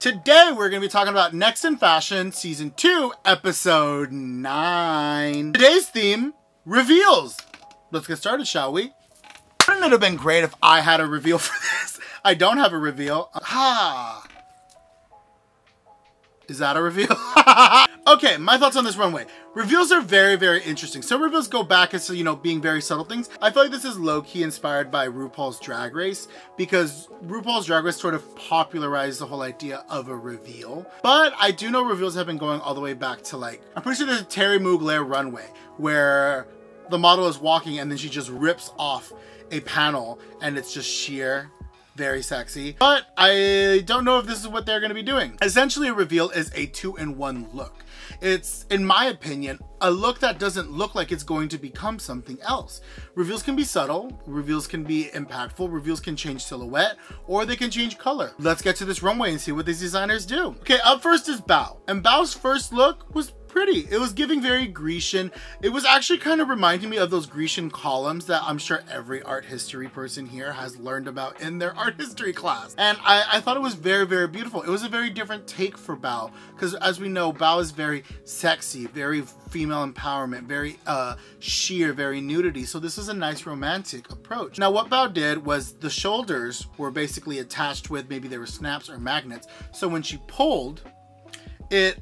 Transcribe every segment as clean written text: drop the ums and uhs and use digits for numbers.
Today we're going to be talking about Next in Fashion Season 2, Episode 9. Today's theme, reveals. Let's get started, shall we? Wouldn't it have been great if I had a reveal for this? I don't have a reveal. Is that a reveal? Okay, my thoughts on this runway. Reveals are very, very interesting. Some reveals go back as to, being very subtle things. I feel like this is low-key inspired by RuPaul's Drag Race because RuPaul's Drag Race sort of popularized the whole idea of a reveal. But I do know reveals have been going all the way back to I'm pretty sure there's a Terry Mugler runway where the model is walking and then she just rips off a panel and it's just sheer. Very sexy, but I don't know if this is what they're going to be doing. Essentially, a reveal is a 2-in-1 look. It's, in my opinion, a look that doesn't look like it's going to become something else. Reveals can be subtle, reveals can be impactful, reveals can change silhouette, or they can change color. Let's get to this runway and see what these designers do. Okay, up first is Bao, and Bao's first look was pretty. It was giving very Grecian. It was actually kind of reminding me of those Grecian columns that I'm sure every art history person here has learned about in their art history class. And I thought it was very, very beautiful. It was a very different take for Bao because, as we know, Bao is very sexy, very female empowerment, very sheer, very nudity. So this is a nice romantic approach. Now what Bao did was the shoulders were basically attached with, maybe they were snaps or magnets. So when she pulled, it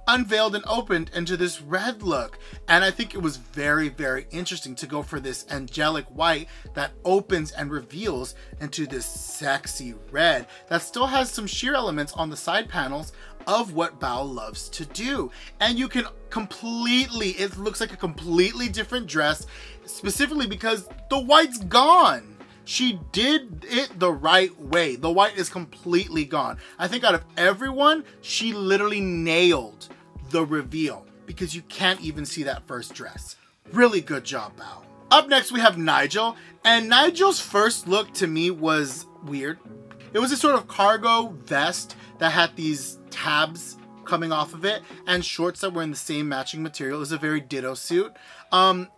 unveiled and opened into this red look, and I think it was very, very interesting to go for this angelic white that opens and reveals into this sexy red that still has some sheer elements on the side panels of what Bao loves to do. And you can it looks like a completely different dress, specifically because the white's gone. She did it the right way. The white is completely gone. I think out of everyone, she literally nailed the reveal because you can't even see that first dress. Really good job, Bao. Up next, we have Nigel, and Nigel's first look to me was weird. It was a sort of cargo vest that had these tabs coming off of it and shorts that were in the same matching material. It was a very ditto suit.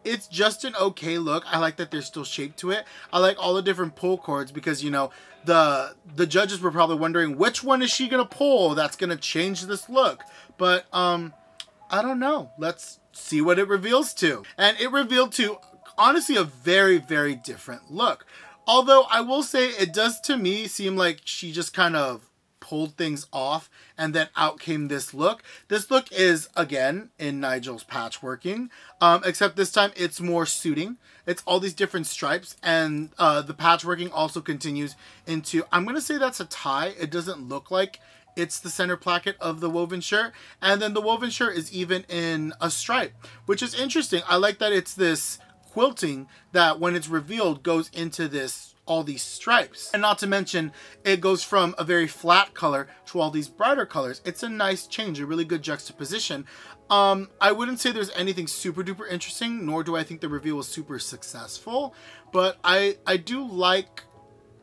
It's just an okay look. I like that there's still shape to it. I like all the different pull cords because, the judges were probably wondering which one is she gonna pull that's gonna change this look. But I don't know. Let's see what it reveals to. And it revealed to, honestly, a very, very different look. Although I will say it does to me seem like she just kind of pulled things off and then out came this look. This look is, again, in Nigel's patchworking, except this time it's more suiting. It's all these different stripes, and the patchworking also continues into, I'm going to say that's a tie. It doesn't look like it's the center placket of the woven shirt. And then the woven shirt is even in a stripe, which is interesting. I like that it's this quilting that when it's revealed goes into all these stripes. And not to mention, it goes from a very flat color to all these brighter colors. It's a nice change, a really good juxtaposition. I wouldn't say there's anything super duper interesting, nor do I think the reveal was super successful, but I do like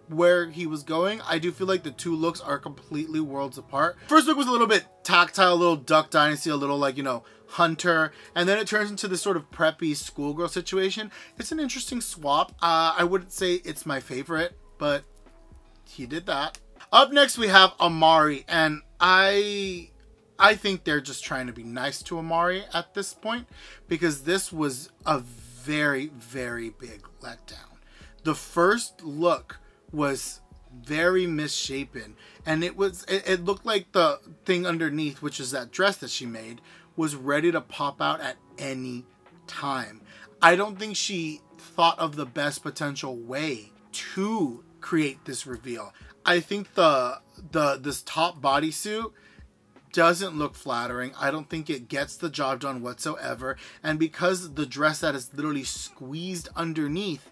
where he was going. I do feel like the two looks are completely worlds apart. First look was a little bit tactile, a little Duck Dynasty, a little Hunter, and then it turns into this sort of preppy schoolgirl situation. It's an interesting swap. I wouldn't say it's my favorite, but he did that. Up next we have Amari, and I think they're just trying to be nice to Amari at this point because this was a very, very big letdown. The first look was very misshapen, and it looked like the thing underneath, which is that dress that she made, was ready to pop out at any time. I don't think she thought of the best potential way to create this reveal. I think this top bodysuit doesn't look flattering. I don't think it gets the job done whatsoever, and because the dress that is literally squeezed underneath,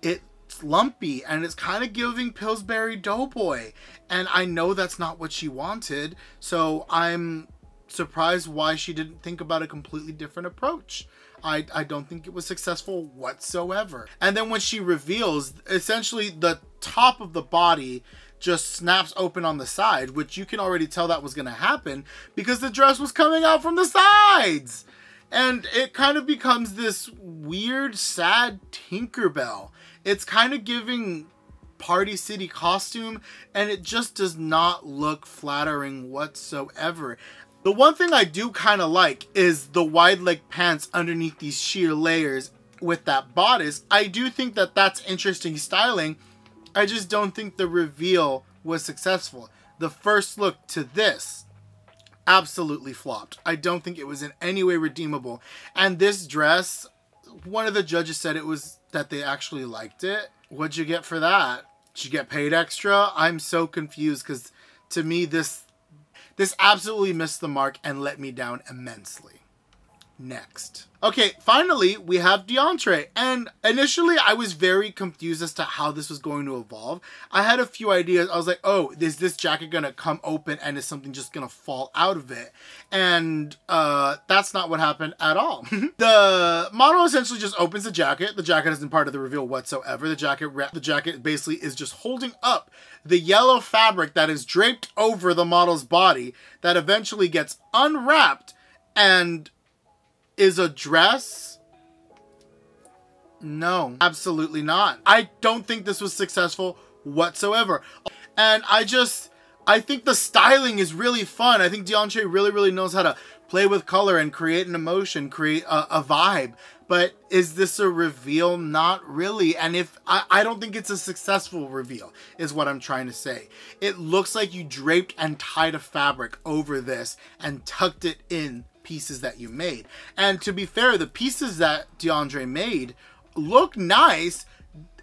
it's lumpy and it's kind of giving Pillsbury Doughboy, and I know that's not what she wanted, so I'm surprised why she didn't think about a completely different approach. I don't think it was successful whatsoever. And then when she reveals, essentially the top of the body just snaps open on the side, which you can already tell that was going to happen because the dress was coming out from the sides. And it kind of becomes this weird, sad Tinkerbell. It's kind of giving Party City costume, and it just does not look flattering whatsoever. The one thing I do kind of like is the wide leg pants underneath these sheer layers with that bodice. I do think that that's interesting styling. I just don't think the reveal was successful. The first look to this absolutely flopped. I don't think it was in any way redeemable. And this dress, one of the judges said it was that they actually liked it. What'd you get for that? Did you get paid extra? I'm so confused because to me this absolutely missed the mark and let me down immensely. Next. Okay, finally, we have DeAndre. And initially, I was very confused as to how this was going to evolve. I had a few ideas. I was like, oh, is this jacket going to come open and is something just going to fall out of it? And that's not what happened at all. The model essentially just opens the jacket. The jacket isn't part of the reveal whatsoever. The jacket basically is just holding up the yellow fabric that is draped over the model's body that eventually gets unwrapped and is a dress? No, absolutely not. I don't think this was successful whatsoever. And I think the styling is really fun. I think DeAndre really knows how to play with color and create an emotion, create a vibe. But is this a reveal? Not really. And if I don't think it's a successful reveal, is what I'm trying to say. It looks like you draped and tied a fabric over this and tucked it in pieces that you made. And to be fair, the pieces that DeAndre made look nice.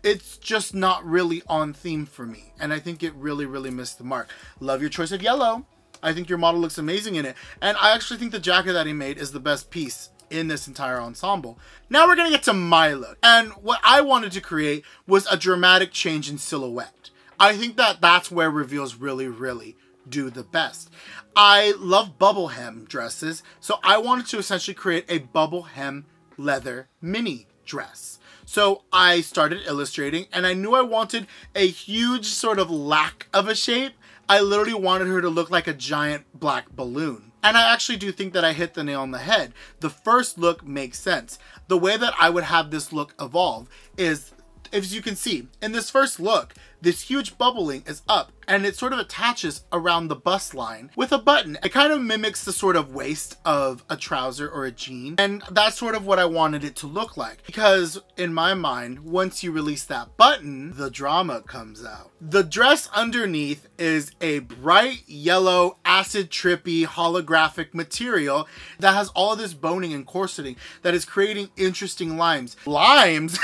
It's just not really on theme for me. And I think it really missed the mark. Love your choice of yellow. I think your model looks amazing in it. And I actually think the jacket that he made is the best piece in this entire ensemble. Now we're gonna get to my look. And what I wanted to create was a dramatic change in silhouette. I think that that's where reveals really do the best. I love bubble hem dresses, so I wanted to essentially create a bubble hem leather mini dress. So I started illustrating, and I knew I wanted a huge sort of lack of a shape. I literally wanted her to look like a giant black balloon. And I actually do think that I hit the nail on the head. The first look makes sense. The way that I would have this look evolve is, as you can see, in this first look, this huge bubbling is up and it sort of attaches around the bust line with a button. It kind of mimics the sort of waist of a trouser or a jean. And that's sort of what I wanted it to look like. Because in my mind, once you release that button, the drama comes out. The dress underneath is a bright yellow, acid trippy, holographic material that has all of this boning and corseting that is creating interesting limes. Limes?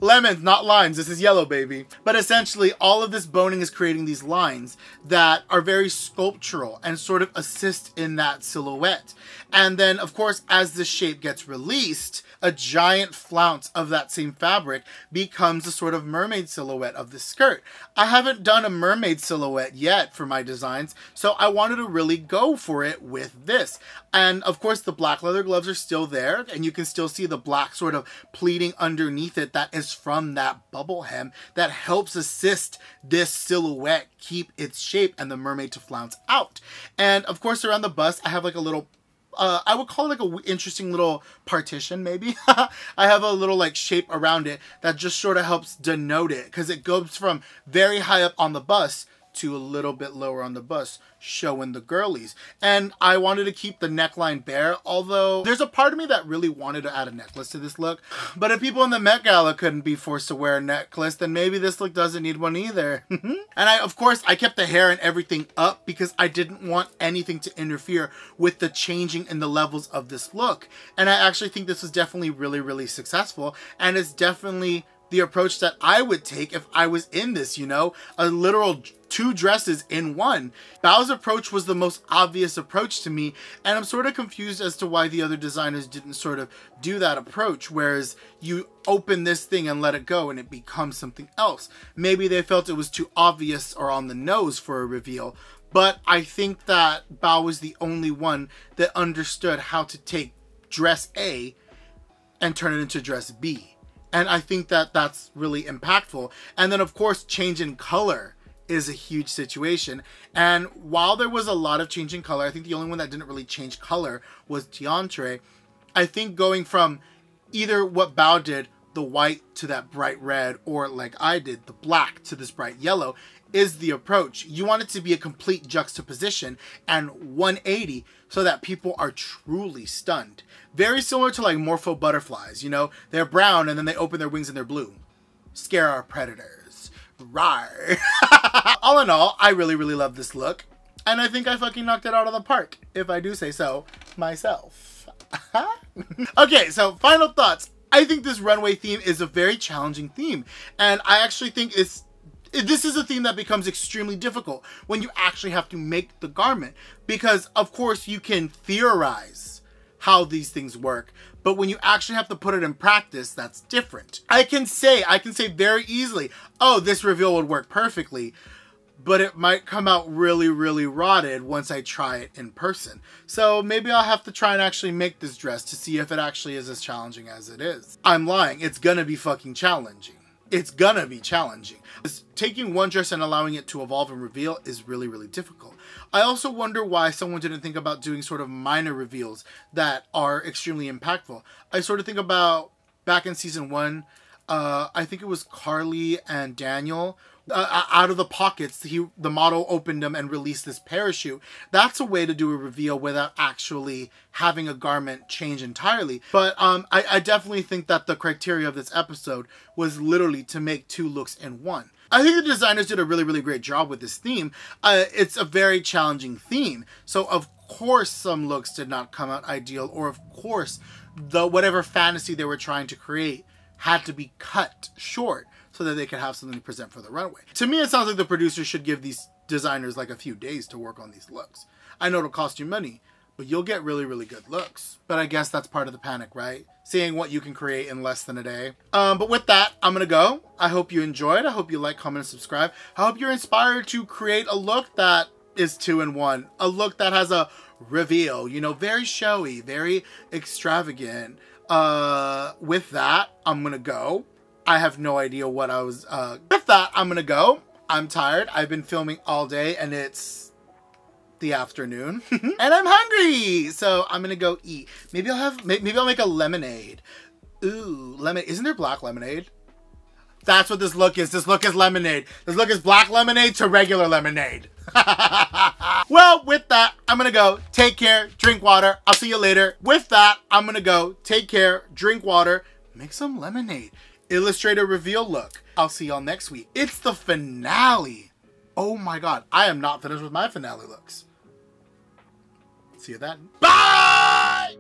Lemons, not limes. This is yellow, baby. But essentially, all of this boning is creating these lines that are very sculptural and sort of assist in that silhouette. And then, of course, as the shape gets released, a giant flounce of that same fabric becomes a sort of mermaid silhouette of the skirt. I haven't done a mermaid silhouette yet for my designs, so I wanted to really go for it with this. And of course, the black leather gloves are still there, and you can still see the black sort of pleating underneath it that is from that bubble hem that helps assist this silhouette keep its shape and the mermaid to flounce out. And of course, around the bust, I have like a little I would call it like a interesting little partition, maybe. I have a little like shape around it that just sort of helps denote it, because it goes from very high up on the bust to a little bit lower on the bust, showing the girlies. And I wanted to keep the neckline bare, although there's a part of me that really wanted to add a necklace to this look. But if people in the Met Gala couldn't be forced to wear a necklace, then maybe this look doesn't need one either. And of course, I kept the hair and everything up because I didn't want anything to interfere with the changing in the levels of this look. And I actually think this was definitely really successful, and it's definitely the approach that I would take if I was in this, you know, a literal 2 dresses in one. Bao's approach was the most obvious approach to me, and I'm sort of confused as to why the other designers didn't sort of do that approach, whereas you open this thing and let it go and it becomes something else. Maybe they felt it was too obvious or on the nose for a reveal, but I think that Bao was the only one that understood how to take dress A and turn it into dress B. And I think that that's really impactful. And then of course, change in color is a huge situation. And while there was a lot of change in color, I think the only one that didn't really change color was DeAndre. I think going from either what Bao did the white to that bright red, or like I did, the black to this bright yellow, is the approach. You want it to be a complete juxtaposition and 180 so that people are truly stunned. Very similar to like morpho butterflies, you know? They're brown and then they open their wings and they're blue. Scare our predators. Rawr. All in all, I really, really love this look. And I think I fucking knocked it out of the park, if I do say so myself. Okay, so final thoughts. I think this runway theme is a very challenging theme. And I actually think this is a theme that becomes extremely difficult when you actually have to make the garment. Because, of course, you can theorize how these things work, but when you actually have to put it in practice, that's different. I can say very easily, oh, this reveal would work perfectly, but it might come out really, really rotted once I try it in person. So maybe I'll have to try and actually make this dress to see if it actually is as challenging as it is. I'm lying. It's gonna be fucking challenging. It's gonna be challenging. Taking one dress and allowing it to evolve and reveal is really, really difficult. I also wonder why someone didn't think about doing sort of minor reveals that are extremely impactful. I sort of think about back in season 1, I think it was Carly and Daniel, out of the pockets, the model opened them and released this parachute. That's a way to do a reveal without actually having a garment change entirely. But I definitely think that the criteria of this episode was literally to make 2 looks in one. I think the designers did a really, really great job with this theme. It's a very challenging theme. So of course some looks did not come out ideal, or of course whatever fantasy they were trying to create had to be cut short so that they could have something to present for the runway. To me, it sounds like the producers should give these designers like a few days to work on these looks. I know it'll cost you money, but you'll get really, really good looks. But I guess that's part of the panic, right? Seeing what you can create in less than a day. But with that, I'm gonna go. I hope you enjoyed. I hope you like, comment, and subscribe. I hope you're inspired to create a look that is 2 in 1. A look that has a reveal, you know, very showy, very extravagant. With that, I'm gonna go. I have no idea what I was, with that, I'm gonna go. I'm tired. I've been filming all day and it's the afternoon and I'm hungry. So I'm gonna go eat. Maybe I'll make a lemonade. Ooh, lemonade. Isn't there black lemonade? That's what this look is. This look is lemonade. This look is black lemonade to regular lemonade. Well, with that, I'm gonna go. Take care, drink water. I'll see you later. With that, I'm gonna go. Take care, drink water, make some lemonade. Illustrate a reveal look. I'll see y'all next week. It's the finale. Oh my God, I am not finished with my finale looks. See you then. Bye!